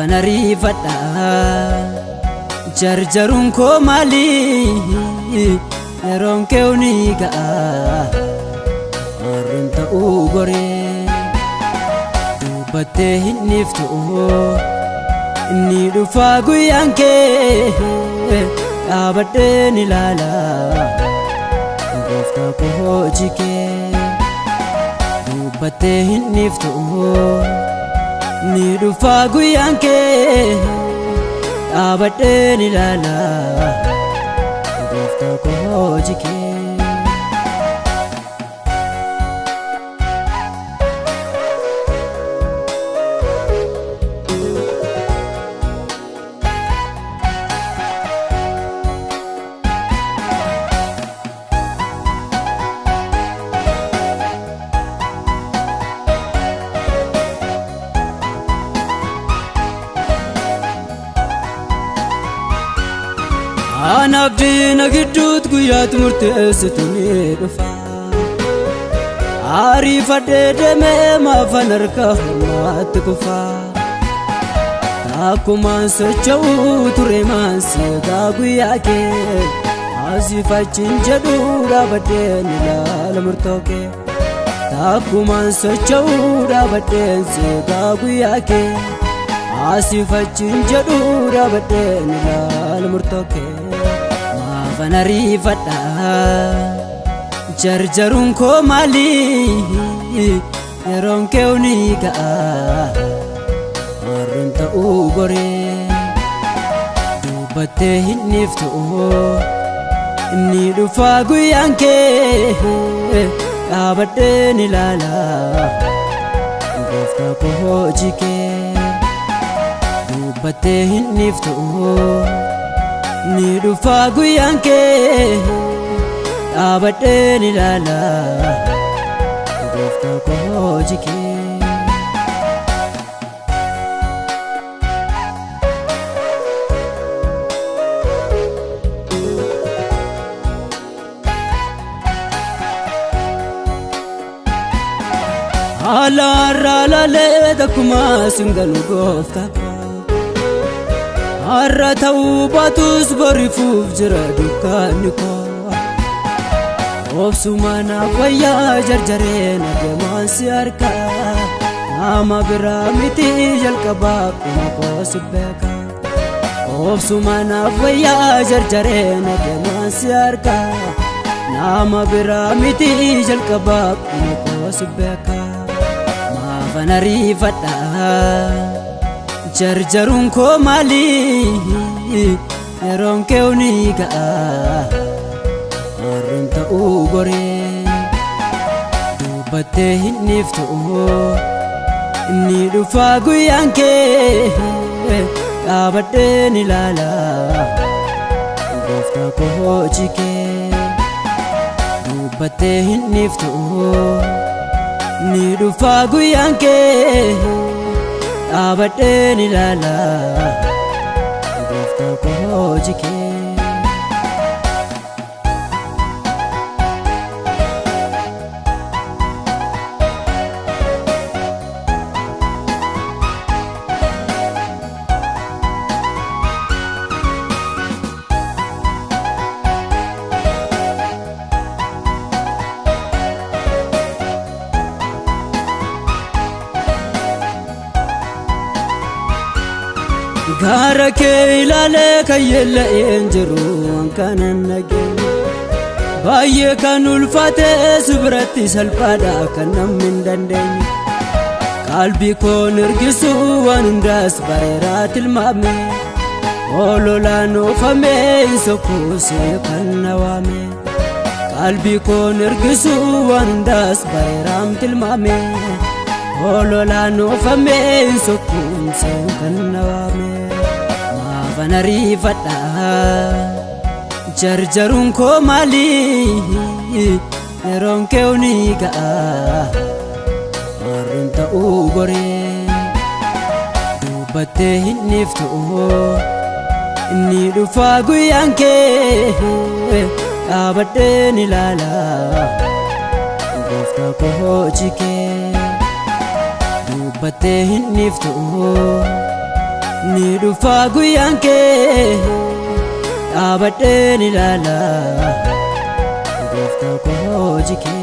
Maafana rifadha jarjarun ko mali yeroon kee ni ga'a warreen ta'uu goree dubbattee hin niftu inni dhufaa guyyaan kee dhaabadheen ilaala gooftaa koo hojii kee dubbattee hin niftu inni dhufaa guyyaan kee dhaabadheen ilaala gooftaa koo hojii kee. Anabdiin agidduut guyyaat murteessitu ni dhufa ariifadhee deemee maafan harka hormaatti kufa takkumaan socho'uu ture maanseegaa guyyaa kee asiifachiin jedhu dhaabadheen ilaala murtoo kee takkumaan socho'uu dhaabadheen seegaa guyyaa kee asiifachiin jedhu dhaabadheen ilaala murtoo kee. Maafana rifadha jarjarun ko mali yeroon kee ni ga'a warreen ta'uu goree dubbattee hin niftu inni dhufaa guyyaan kee dhaabadheen ilaala gooftaa koo hojii kee dubbattee hin niftu ni dhufaa guyyaan kee dhaabadheen ilaala gooftaa koo hojii kee. Alaarraa laalee takkumaa singalu gooftaa har'a ta'uu baatus borifuuf jira dukkaanni koo obsuma naaf wayyaa jarjareen adeemaan si harka nama biraa miti jalqabaa kuma koo si beeka obsuma naaf wayyaa jarjareen adeemaan si harka nama biraa miti jalqabaa kuma koo si beeka. Maafana rifadha jarjarun ko mali yeroon kee ni ga'a warreen ta'uu goree dubbattee hin niftu inni dhufaa guyyaan kee dhaabadheen ilaala gooftaa koo hojii kee dubbattee hin niftu inni dhufaa guyyaan kee dhaabadheen ilaala gooftaa koo hojii kee. Gaara kee ilaalee kan yeella'een jiru kanan nageenye baay'ee kan ulfaatee si biratti salphaadha kan namni hin dandeenye qalbii koon ergisu waan hundaas bareeraa tilmaame ololaan oofamee hin sokkuusee kan nawaame qalbii koon ergisu waan hundaas bareeraam tilmaame ololaan oofamee hin sokkuusee kan nawaame. Maafana rifadha jarjarun ko mali yeroon kee ni ga'a warreen ta'uu goree dubbattee hin niftu inni dhufaa guyyaan kee dhaabadheen ilaala gooftaa koo hojii kee dubbattee hin niftu ni dhufa guyyaan kee dhaabadheen ilaala gooftaa koo hojii kee.